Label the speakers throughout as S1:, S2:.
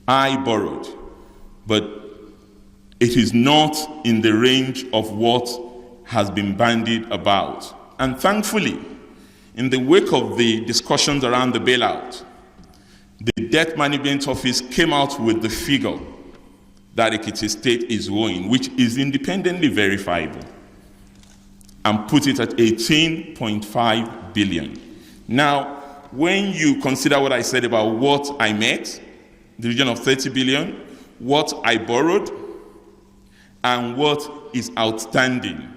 S1: I borrowed, but it is not in the range of what has been bandied about. And thankfully, in the wake of the discussions around the bailout, the Debt Management Office came out with the figure that Ekiti State is owing, which is independently verifiable, and put it at 18.5 billion. Now, when you consider what I said about what I met, the region of 30 billion, what I borrowed, and what is outstanding,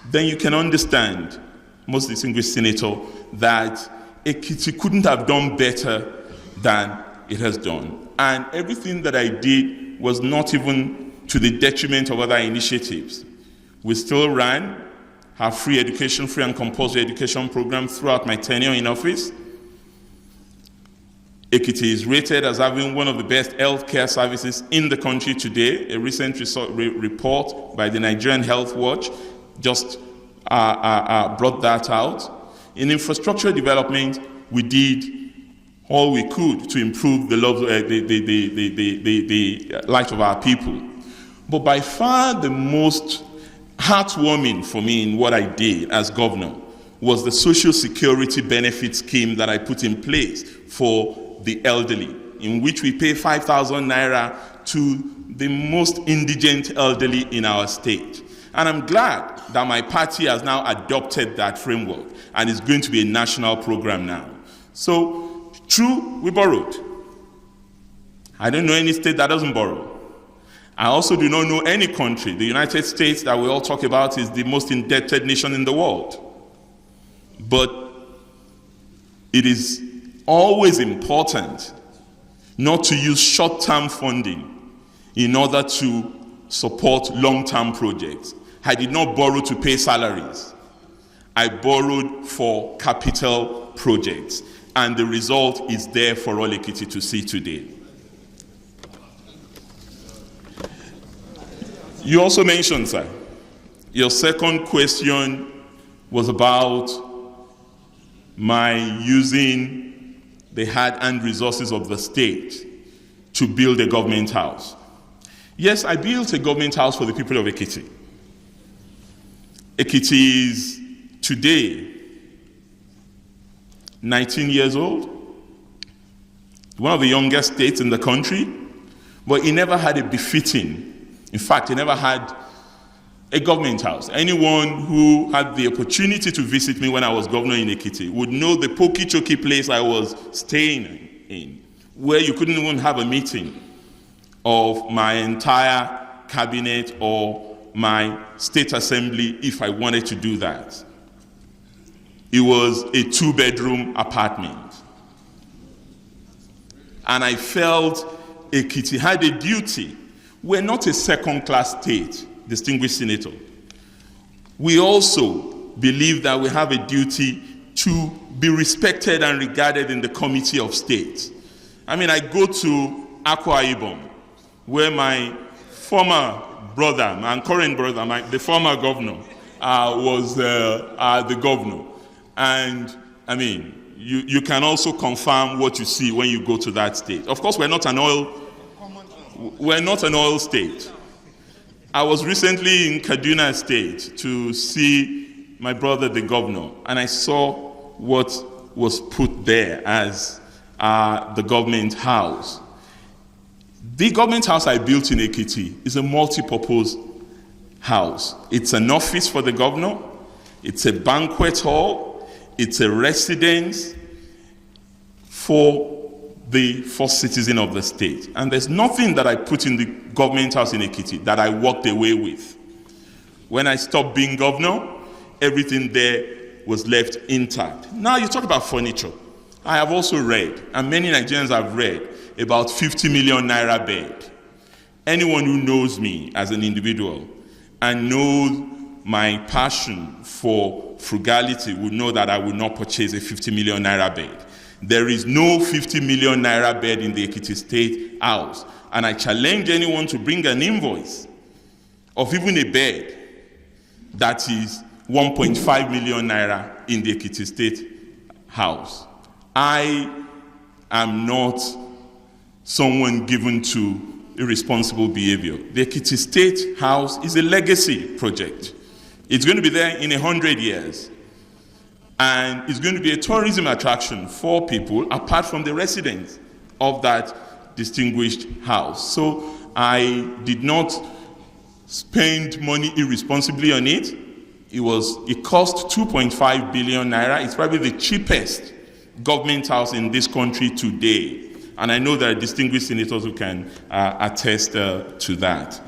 S1: then you can understand, most distinguished senator, that Ekiti couldn't have done better than it has done. And everything that I did was not even to the detriment of other initiatives. We still ran our free and compulsory education program throughout my tenure in office. Ekiti is rated as having one of the best healthcare services in the country today. A recent report by the Nigerian Health Watch just brought that out. In infrastructure development, we did all we could to improve the life of our people. But by far the most heartwarming for me in what I did as governor was the social security benefit scheme that I put in place for the elderly, in which we pay 5,000 naira to the most indigent elderly in our state. And I'm glad that my party has now adopted that framework and is going to be a national program now. So, true, we borrowed. I don't know any state that doesn't borrow. I also do not know any country. The United States that we all talk about is the most indebted nation in the world. But it is always important not to use short-term funding in order to support long-term projects. I did not borrow to pay salaries. I borrowed for capital projects. And the result is there for all Ekiti to see today. You also mentioned, sir, your second question was about my using the hard-earned resources of the state to build a government house. Yes, I built a government house for the people of Ekiti. Ekiti is today 19 years old, one of the youngest states in the country, but it never had a befitting. In fact, it never had a government house. Anyone who had the opportunity to visit me when I was governor in Ekiti would know the pokey-choky place I was staying in, where you couldn't even have a meeting of my entire cabinet or my state assembly if I wanted to do that. It was a 2-bedroom apartment. And I felt Ekiti had a duty. We're not a second-class state, distinguished senator. We also believe that we have a duty to be respected and regarded in the Committee of State. I mean, I go to Akwa Ibom, where my former brother, my current brother, the former governor, was the governor. And, I mean, you can also confirm what you see when you go to that state. Of course, we're not an oil state. I was recently in Kaduna State to see my brother, the governor, and I saw what was put there as the government house. The government house I built in Ekiti is a multi-purpose house. It's an office for the governor, it's a banquet hall, it's a residence for the first citizen of the state. And there's nothing that I put in the government house in Ekiti that I walked away with. When I stopped being governor, everything there was left intact. Now you talk about furniture. I have also read, and many Nigerians have read, about 50 million naira bed. Anyone who knows me as an individual and knows my passion for frugality would know that I would not purchase a 50 million naira bed. There is no 50 million naira bed in the Ekiti State House. And I challenge anyone to bring an invoice of even a bed that is 1.5 million naira in the Ekiti State House. I am not someone given to irresponsible behavior. The Ekiti State House is a legacy project. It's going to be there in 100 years. And it's going to be a tourism attraction for people apart from the residents of that distinguished house. So I did not spend money irresponsibly on it. It cost 2.5 billion naira. It's probably the cheapest government house in this country today. And I know there are distinguished senators who can attest to that.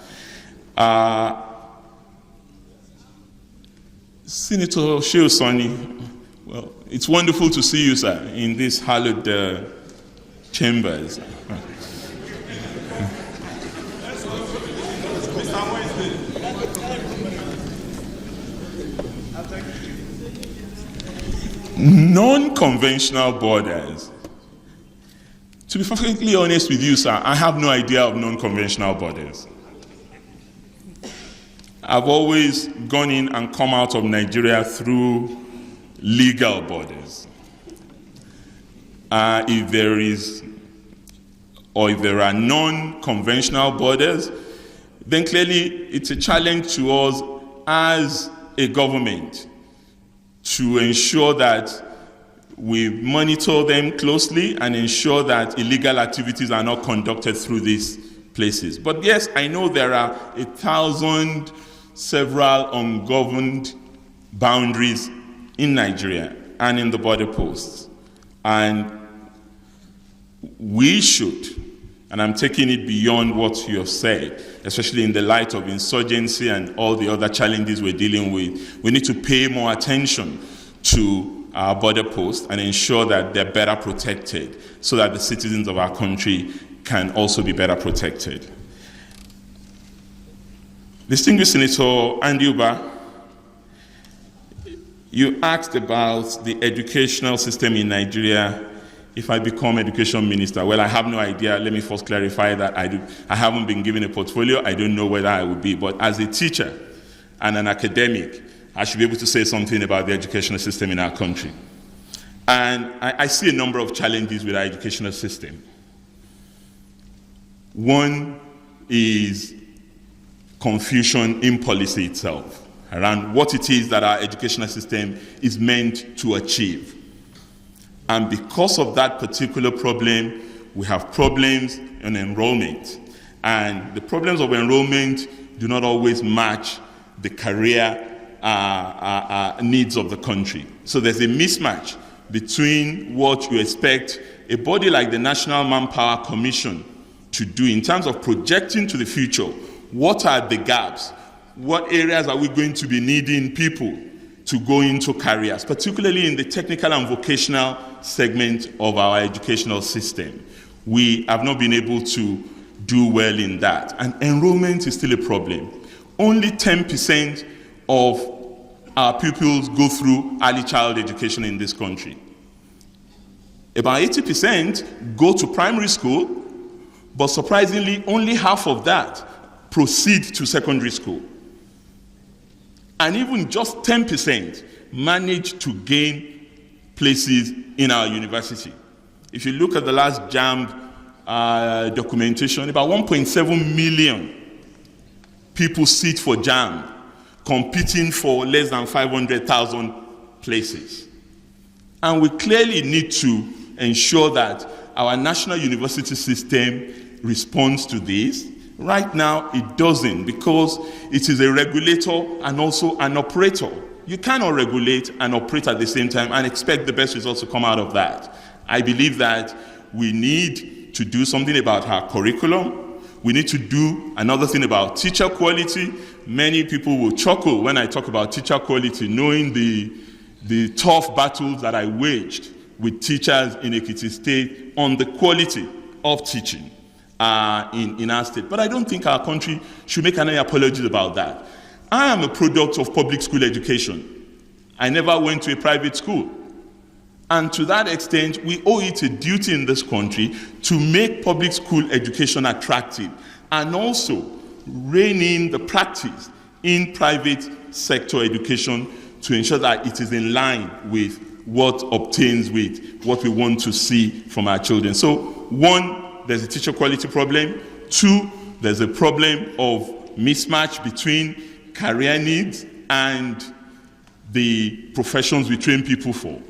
S1: Senator Shehu Sani, well, it's wonderful to see you, sir, in these hallowed chambers. Non-conventional borders. To be perfectly honest with you, sir, I have no idea of non-conventional borders. I've always gone in and come out of Nigeria through legal borders. If there are non-conventional borders, then clearly it's a challenge to us as a government to ensure that we monitor them closely and ensure that illegal activities are not conducted through these places. But yes, I know there are 1,000 several ungoverned boundaries in Nigeria and in the border posts. And we should, and I'm taking it beyond what you have said, especially in the light of insurgency and all the other challenges we're dealing with, we need to pay more attention to our border posts and ensure that they're better protected so that the citizens of our country can also be better protected. Distinguished Senator Andy Uba, you asked about the educational system in Nigeria if I become education minister. Well, I have no idea. Let me first clarify that I haven't been given a portfolio. I don't know whether I will be. But as a teacher and an academic, I should be able to say something about the educational system in our country. And I see a number of challenges with our educational system. One is confusion in policy itself around what it is that our educational system is meant to achieve. And because of that particular problem, we have problems in enrollment. And the problems of enrollment do not always match the career needs of the country. So there's a mismatch between what you expect a body like the National Manpower Commission to do in terms of projecting to the future. What are the gaps? What areas are we going to be needing people to go into careers, particularly in the technical and vocational segment of our educational system? We have not been able to do well in that. And enrollment is still a problem. Only 10% of our pupils go through early child education in this country. About 80% go to primary school, but surprisingly, only half of that proceed to secondary school. And even just 10% manage to gain places in our university. If you look at the last JAMB documentation, about 1.7 million people sit for JAMB, competing for less than 500,000 places. And we clearly need to ensure that our national university system responds to this. Right now, it doesn't, because it is a regulator and also an operator. You cannot regulate and operate at the same time and expect the best results to come out of that. I believe that we need to do something about our curriculum. We need to do another thing about teacher quality. Many people will chuckle when I talk about teacher quality, knowing the tough battles that I waged with teachers in Ekiti State on the quality of teaching in our state. But I don't think our country should make any apologies about that. I am a product of public school education. I never went to a private school. And to that extent, we owe it a duty in this country to make public school education attractive and also rein in the practice in private sector education to ensure that it is in line with what obtains with what we want to see from our children. So one there's a teacher quality problem. 2, there's a problem of mismatch between career needs and the professions we train people for.